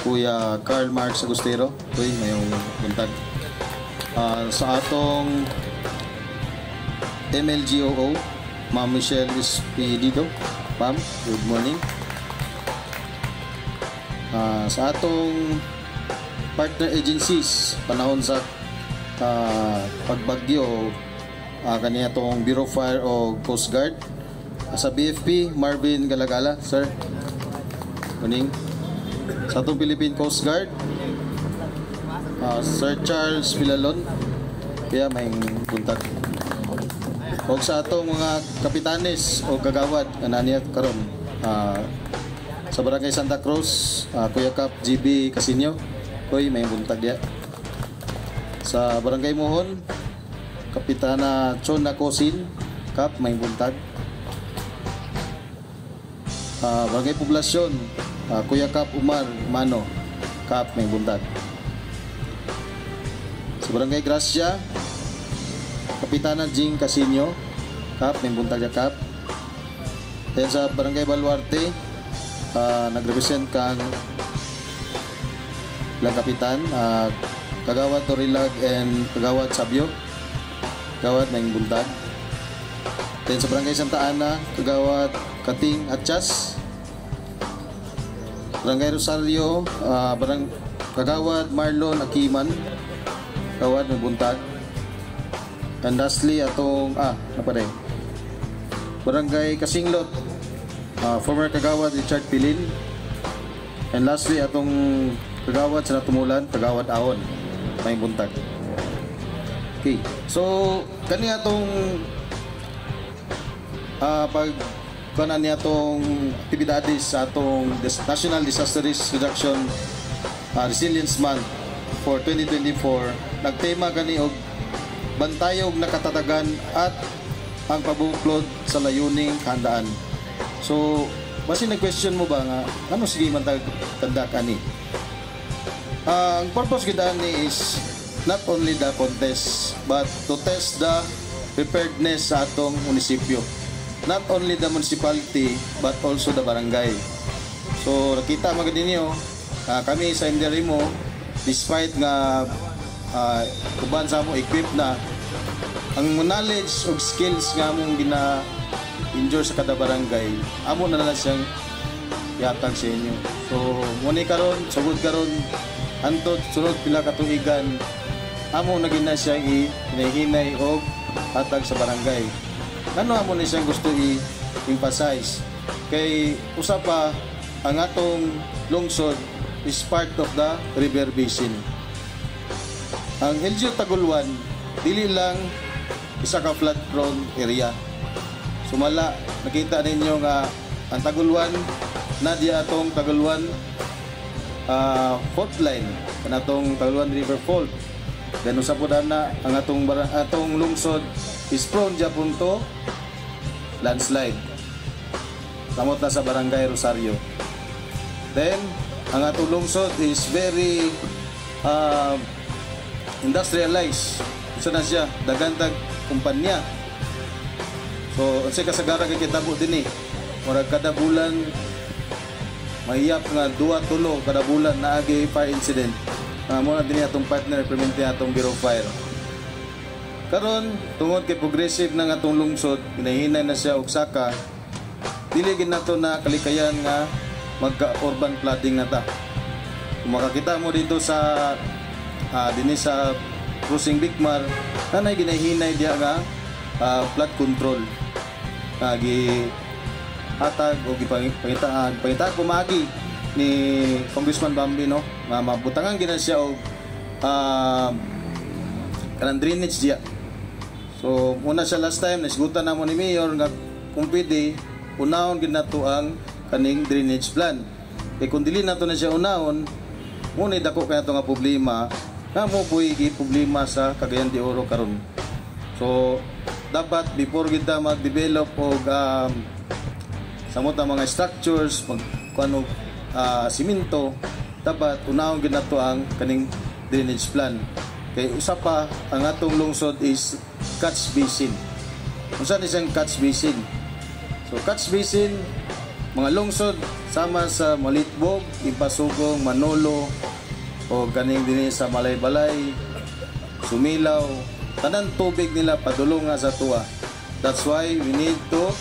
Kuya Carl Marx Agustero. Uy, mayong buntag. Sa atong MLGOO, Ma'am Michelle Espedido. Ma'am, good morning. Sa atong partner agencies, panahon sa pagbagyo, kaniya itong Bureau of Fire o Coast Guard. Sa BFP, Marvin Galagala, sir. Morning. Sa itong Philippine Coast Guard, Sir Charles Villalon. Kaya may buntag. O sa atong mga kapitanes o kagawad, ananiya karon sa Barangay Santa Cruz, Kuya Cap GB Casinyo. Koy, may buntag ya. Sa Barangay Mohon, Kapitana Chona Cosin, Cap, may buntag. Barangay Poblasyon, Kuya Cap Umar Mano, Cap, may buntag. Sa Barangay Gracia, Kapitana Jing Casinyo, Cap, may buntag ya, Cap. Then sa Barangay Baluarte, nagrepresent kang lang Kapitan, Kagawad Torilag and Kagawad Sabio, Kagawad may buntag. Then sa Barangay Santa Ana, Kagawad Kating Atchas. Barangay Rosario, Kagawad Marlon Akiman, Kagawad may buntag. And lastly, atong napaday, Barangay Kasinglot, former Kagawad Richard Pilin. And lastly, atong Kagawad sa Natumulan, Kagawad Ahon, may buntag. Okay, so kaniya atong kanan niya itong aktibidades sa atong National Disaster Risk Reduction Resilience Month for 2024. Nagtema gani og bantayog nakatatagan at ang pabuklod sa layuning handaan. So, basi nag-question mo ba nga, ano sige man tanda kani? Ang purpose kita ni is not only the contest but to test the preparedness sa atong munisipyo. Not only the municipality but also the barangay. So nakita magad ninyo, kami sa Inderimo, despite nga uban sa mo equip na, ang knowledge of skills nga among gina-enjoy sa kada barangay, amo na lang siyang yatag sa inyo. So muni karon, sugod karon, antod sunod pila ka tuigan, amo na gina siya hinahinay og hatag sa barangay. Ano amo ni siyang gusto i-emphasize? Kay usapa ang atong lungsod is part of the river basin. Ang LGU Taguluan dili lang isa ka flood prone area. Sumala nakita ninyo nga ang Taguluan na diya atong Taguluan fault line, kanatong Taguluan River Fault. Then usa po na ang atong lungsod is prone Japon to landslide. Samot na sa Barangay Rosario. Then ang atong lungsod is very industrialized. Isa na siya, dagantag kumpanya. So unsay kasagaran kay kitabo dinhi, murag kada bulan mahiyap nga 2-3 kada bulan naagi fire incident. Muna din atong partner implemente atong Bureau of Fire. Karon tungod kay progressive na nga atong lungsod, hinahinay na siya og saka, dili gid nato na kalikayan nga magka-urban flooding na ta. Kung makakita mo dito sa dinhi sa Crossing Bigmar, nanay ginahinay diya nga flood control. Gi hatag o gipangita kumagi ni Congressman Bambi, no, mabutangan gina siya og kanang drainage diya. So muna siya last time nasigutan na mo ni Mayor nga kung pwede unahon gid nato ang kaning drainage plan. Kay kung dili nato na siya unahon, muna dako kay nato nga problema na mo puy problema sa Cagayan de Oro karon. So dapat before kita mag-develop og samot ang mga structures, kuno simento, dapat unahon gid nato ang kaning drainage plan. Kay usa pa ang atong lungsod is catch basin. Unsa ni siyang catch basin? So catch basin mga lungsod sama sa Malitbog, Ipasugong, Manolo o ganing din sa Malaybalay, Sumilaw, tanan tubig nila padulong nga sa tuwa. That's why we need to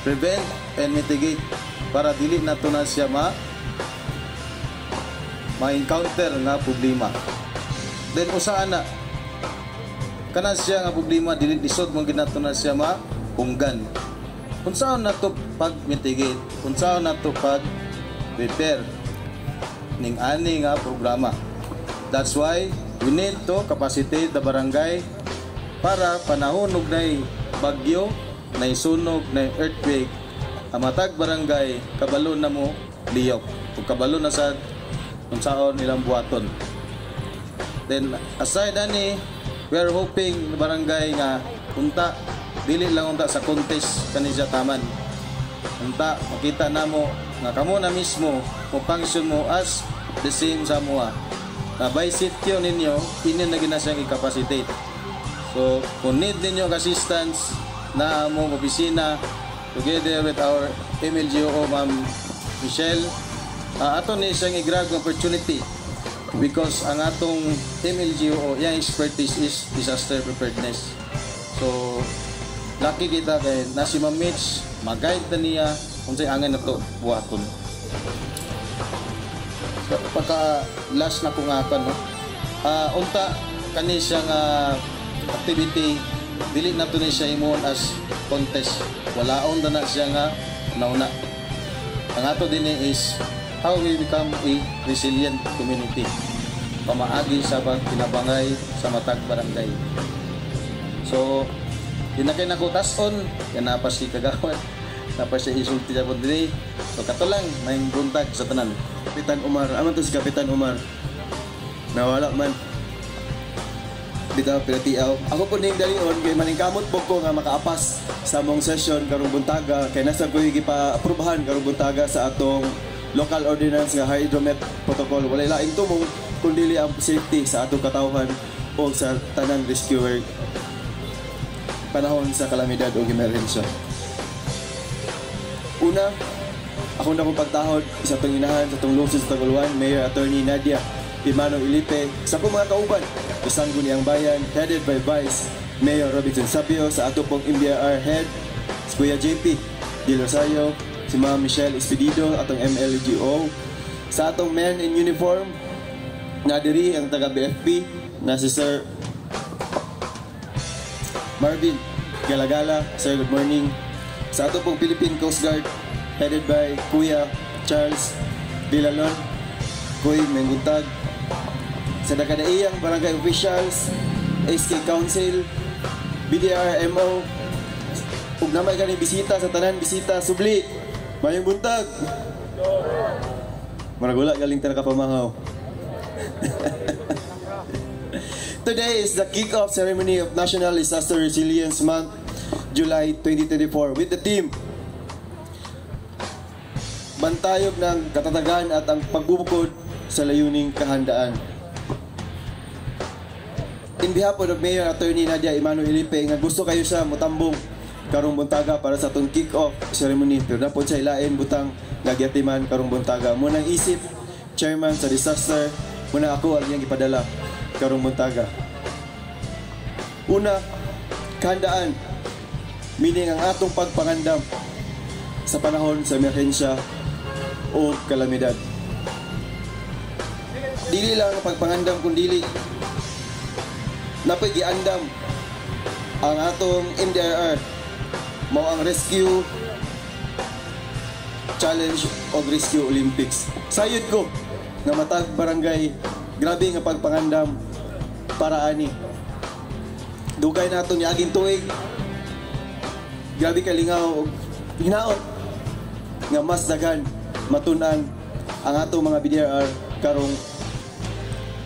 prevent and mitigate para dili nato na siya ma-encounter nga problema. Then usaan na kana siya nga problema dili lisod mo ginato na siya mapunggan. Unsaon nato pag-mitigate, unsaon nato pag-prepare ning ani nga programa. That's why we need to capacitate the barangay para panahon og nay bagyo, nay sunog, nay earthquake, ang matag barangay kabalo na mo liyok ug kabalo na sad unsaon ilang buhaton. Then aside ani, we are hoping barangay nga unta dili lang unta sa contest kani siya taman. Unta makita namo nga kamo na mismo mo function mo as the same sa mua. Na by sityo ninyo, ini na gina siyang i-capacitate. So, kung need ninyo assistance na among opisina together with our MLGO Ma'am Michelle, ato ni siyang i-grab opportunity because ang atong MLGO, yung expertise is disaster preparedness. So, lucky kita kay na si Ma'am Mitch, mag-guide na niya kung sa'y angin na ito buhaton. Pagka last na kung akan, no? Unta kani siyang activity, dili na ito siya imon as contest. Walaon na siya nga nauna. Ang ato din is how we become a resilient community. Pamaagi sa kinabangay sa matag barangay. So, yun na kayo nakutason, yan na pa si kagawad, na pa siya isulti sa pundiri. So, kato lang, may buntag sa tanan. Kapitan Omar, aman to si Kapitan Omar. Nawala man. Bitaw pinatiaw. Ako po ning dalion kay maningkamot po ko nga makaapas sa mong session karong buntaga kay nasa ko gipa-aprobahan karong buntaga sa atong local ordinance nga hydromet protocol. Walay laing tumong kundi ang safety sa atong katawhan o sa tanan rescuer panahon sa kalamidad o emerhensya. Una, ako na kong pagtahod sa itong inahan sa itong lungsod sa Taguluan, Mayor Attorney Nadia Imano Ilipe, sa akong mga kauban, isang Guniang Bayan, headed by Vice Mayor Robinson Sapio, sa ato pong MBR Head, si Kuya JP Di Rosario, si Ma'am Michelle Espedido, atong MLGO, sa atong men in uniform, nadiri ang taga-BFP, na si Sir Marvin Galagala. Sir, good morning. Sa ato pong Philippine Coast Guard, headed by Kuya Charles Dilalon, Kuy Menguntag. Sa nakadaiyang barangay officials, SK Council, BDRMO, ug namay kani bisita sa tanan, bisita subli, mayong buntag. Maragula galing ta nakapamangaw. Today is the kick-off ceremony of National Disaster Resilience Month, July 2024, with the theme Bantayog ng Katatagan at ang Pagbubukod sa Layuning Kahandaan. In behalf of Mayor Attorney Nadia Imano Ilipe, nga gusto kayo sa mutambong karong buntaga para sa itong kick-off ceremony. Pero na po sa ilain butang nagyatiman karong buntaga. Munang isip, chairman sa disaster, muna ako ang iyang ipadala karong buntaga. Una, kahandaan, meaning ang atong pagpangandam sa panahon sa emerhensya o kalamidad. Dili lang ang pagpangandam kundi napagiandam ang atong MDRR mao ang Rescue Challenge o Rescue Olympics. Sayod ko nga matag barangay, grabe nga pagpangandam para ani. Dugay nato ni aging tuig. Grabe kalingaw og hinaot nga mas daghan matunan ang ato mga BDRR karong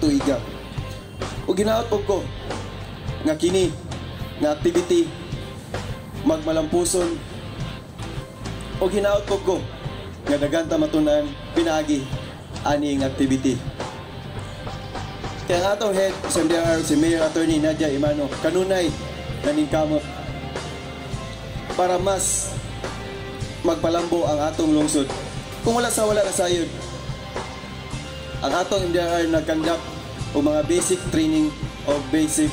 tuiga. O ginaot ko nga kini nga activity magmalampuson o ginaot ko nga daghan ta matunan pinagi aning activity. Kaya ang atong head sa MDRR, si Mayor Attorney Nadia Imano, kanunay naningkamot para mas magpalambo ang atong lungsod. Kung wala na sayod, ang atong MDRR nag-conduct o mga basic training o basic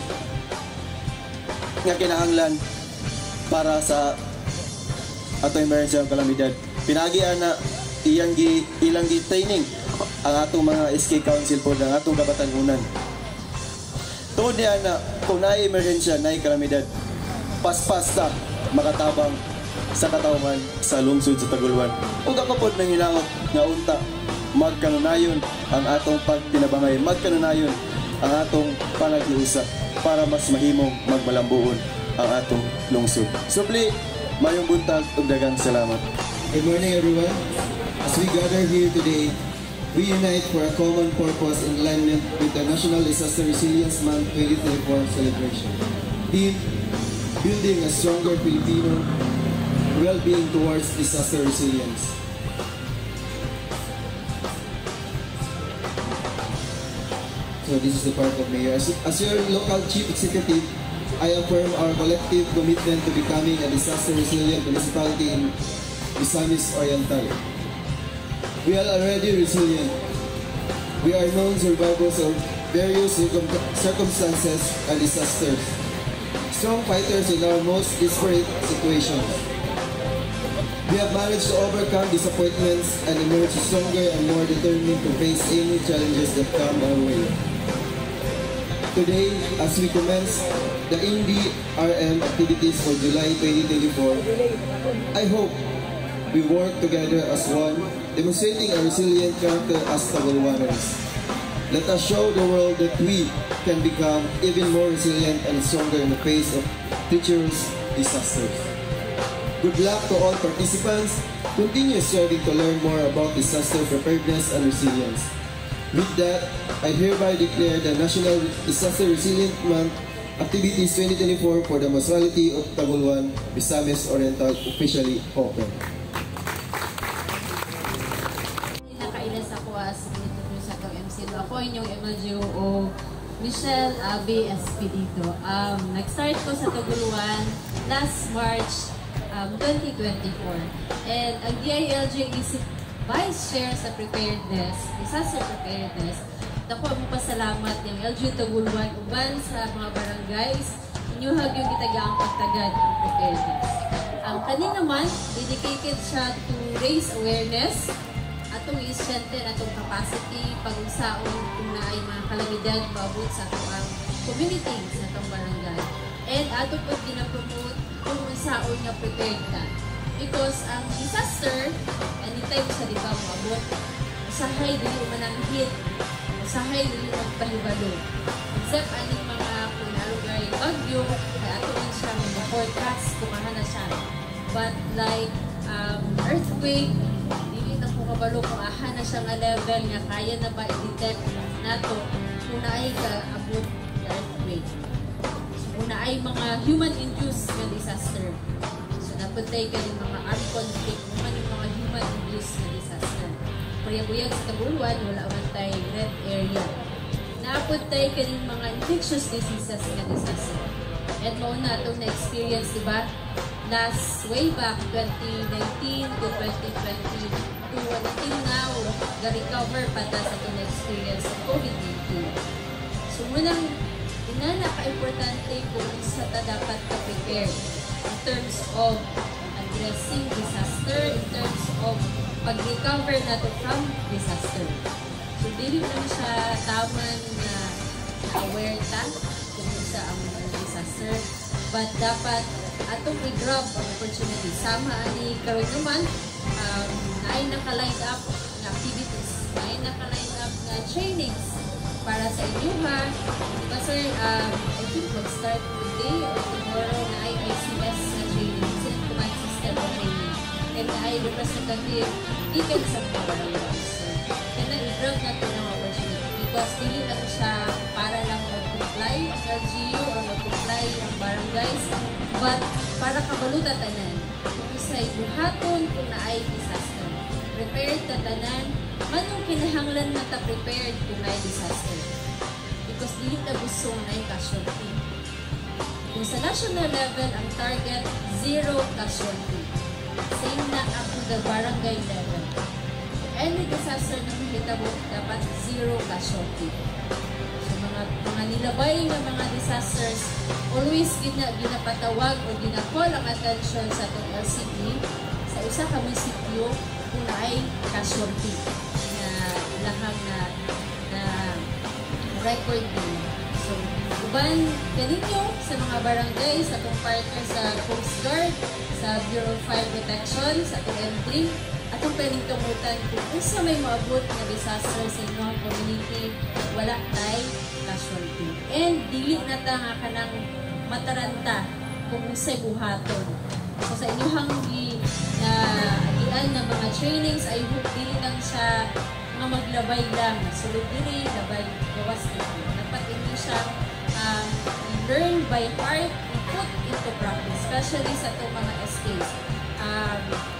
nga kinahanglan para sa atong emergency ang kalamidad. Pinagian na ilang training ang atong mga SK Council po ng atong kabatanunan. Tuod niya na kung na-emergency, na-kalamidad, paspas ta makatabang sa katawan sa lungsod sa Taguluan. Ug ako pod nang hinaot nga unta magkanunayon ang atong pagtinabangay, magkanunayon ang atong panaghiusa para mas mahimong magmalambuon ang atong lungsod. Subli, mayong buntag ug daghang salamat. Good morning, everyone. As we gather here today, we unite for a common purpose in alignment with the National Disaster Resilience Month 2024 celebration. Theme: Building a Stronger Filipino Well-Being Towards Disaster Resilience. So this is the part of Mayor. As your local chief executive, I affirm our collective commitment to becoming a disaster-resilient municipality in Misamis Oriental. We are already resilient. We are known survivors of various circumstances and disasters. Strong fighters in our most disparate situations. We have managed to overcome disappointments and emerge stronger and more determined to face any challenges that come our way. Today, as we commence the NDRM activities for July 2024, I hope we work together as one, demonstrating a resilient character as Tagulwaners. Let us show the world that we can become even more resilient and stronger in the face of treacherous disasters. Good luck to all participants. Continue striving to learn more about disaster preparedness and resilience. With that, I hereby declare the National Disaster Resilient Month Activities 2024 for the municipality of Taguluan, Misamis Oriental officially open. Nakailas ako as sa itong MC. Ako inyong MLGO Michelle Abe Espedito. Nag-start ko sa Taguluan last March 2024. And ang DILG is Vice Chair sa Preparedness, Disaster Preparedness. Ako ang pasalamat ng LG Taguluan uban sa mga barangays, inyuhag yung itagaang pagtagad ang preparedness. Ang kanin naman, dedicated siya to raise awareness, atong i-strengthen atong capacity, pag-unsaon kung na ay mga kalamidad maabot sa atong community sa atong barangay. And ato po ginapromote kung unsaon nga prepared ka. Because ang disaster, anytime sa di ba maabot, usahay dili mananghid, usahay dili magpahibalo. Except aning mga kung nalugay bagyo, kaya ato man siya mag-forecast, kumahan na siya. But like earthquake, dili na po kabalo kung aha na siya nga level nga kaya na ba i-detect nato kung naay kaabot na earthquake. So kung naay mga human-induced nga disaster. So napuntay ka ng mga armed conflict, naman yung mga human-induced nga disaster. Puyag-uyag sa Taguluan, wala man tayo red area. Naapuntay ka ng mga infectious diseases nga disaster. And mauna itong na-experience, diba? Last way back, 2019 to 2022, until now, ga-recover pa ta sa itong na-experience sa COVID-19. So munang, inanaka-importante kung sa ta dapat ka-prepare in terms of addressing disaster, in terms of pag-recover nato from disaster. So, dili lang siya taman na aware ta kung sa ang disaster, but dapat atong i-grab ang opportunity. Sama ani karon naman, naay naka-line up na activities, naay naka-line up na trainings para sa inyo ha. Diba sir, I think mag-start today or tomorrow na ay ICS na training, Incident Command System na training. And ay representative ikan sa mga barangays. So, kaya i-grab natin ang opportunity because dili lang siya para lang mag-comply ang LGU or mag-comply ang barangays, but para kabalutan tanan. Kung isa'y buhaton kung naay disaster. Prepared ta tanan, manong kinahanglan na ta prepared kung naay disaster. Because dili na gusto naay casualty. Kung sa national level, ang target, 0 casualty. same na up to the barangay level. Any disaster na mahitabo, dapat zero casualty. So mga nilabay ng mga disasters, always ginapatawag o ginakol ang attention sa itong LCD sa isa ka munisipyo kung ay casualty na ilahang na record din. So, uban kaninyo sa mga barangay, sa itong partner sa Coast Guard, sa Bureau of Fire Protection, sa itong M3, at ang pwedeng tungutan kung sa may maabot na disaster sa inyong community, wala tayo casualty. And dili na ta nga ka ng mataranta kung sa'y buhaton. So sa inyong ian ng mga trainings, I hope dili lang siya mga maglabay lang. Sulod dili, labay, gawas dito. Dapat hindi siya learn by heart and put into practice, especially sa itong mga SKs.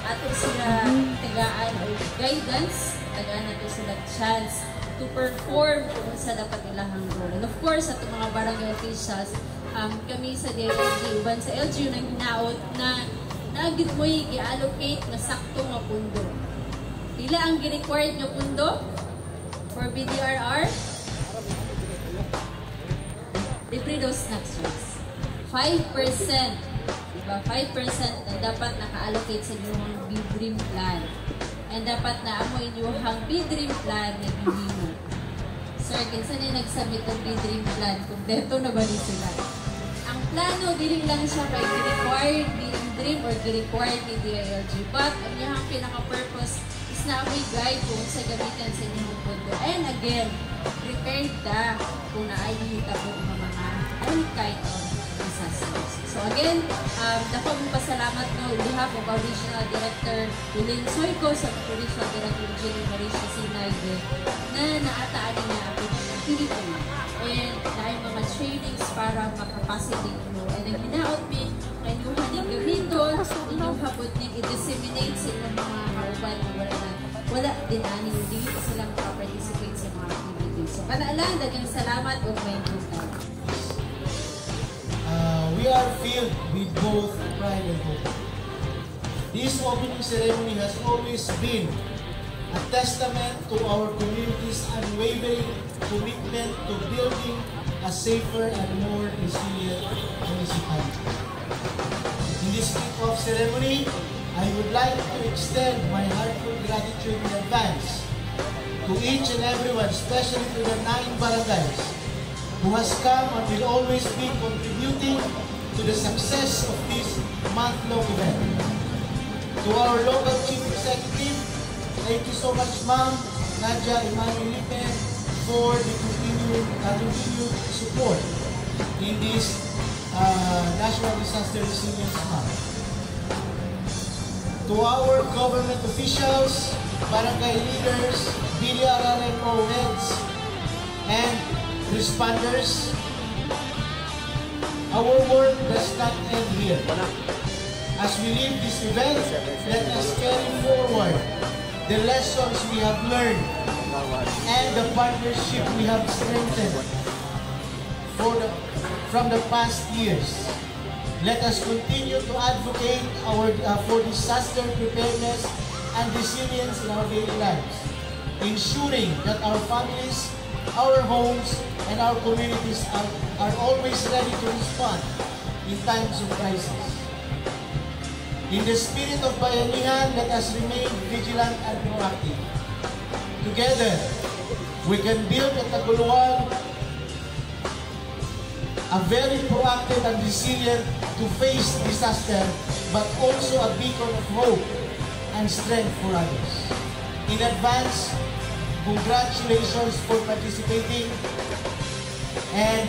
Ato sila tagaan o guidance, tagaan nato sila chance to perform kung sa dapat ilahang role. And of course, sa itong mga barangay officials, kami sa DLG, uban sa LGU na hinaot na nagit mo i-allocate na sakto nga pundo. Pila ang gi-required nga pundo for BDRR? Libre those snacks. 5%. Diba? 5% na dapat naka-allocate sa inyong B-Dream plan. And dapat na amo inyong B-Dream plan na gihimo. Sir, kinsa na nagsabit ng B-Dream plan? Kompleto na ba ni sila? Ang plano, diling lang siya kay required B-Dream or required ni DILG. But, ang iyang pinaka-purpose is na may guide kung sa gamitan sa inyong pundo. And again, prepared ta kung naayita po mga any kind of disasters. So again, dako mong pasalamat no, on behalf of our Regional Director William Soyco sa Regional Director Jenny Marisha Sinayde na naataan niya ang Pilipino and dahil mga trainings para makapacitate mo. And ang hinaot mi, kanyang haning gamiton, inyong hapot niyang i-disseminate sa inyong mga kauban na wala din ani, hindi sila makaparticipate sa mga activities. So kanaalan, dagang salamat o may punta. We are filled with both pride and hope. This opening ceremony has always been a testament to our community's unwavering commitment to building a safer and more resilient municipality. In this kick-off ceremony, I would like to extend my heartfelt gratitude in advance to each and everyone, especially to the 9 barangays, who has come and will always be contributing to the success of this month-long event. To our local Chief Executive, thank you so much, Ma'am Nadia Emmanuel Lipe, for the continued support in this National Disaster Resilience Month. To our government officials, barangay leaders, BDRRMO heads, and responders, our work does not end here. As we leave this event, let us carry forward the lessons we have learned and the partnership we have strengthened from the past years. Let us continue to advocate for disaster preparedness and resilience in our daily lives, ensuring that our families, our homes, and our communities are always ready to respond in times of crisis. In the spirit of bayanihan, let us remain vigilant and proactive. Together, we can build at Taguluan a very proactive and resilient to face disaster, but also a beacon of hope and strength for others. In advance, congratulations for participating and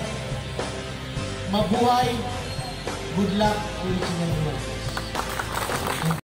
mabuhay. Good luck to each and everyone.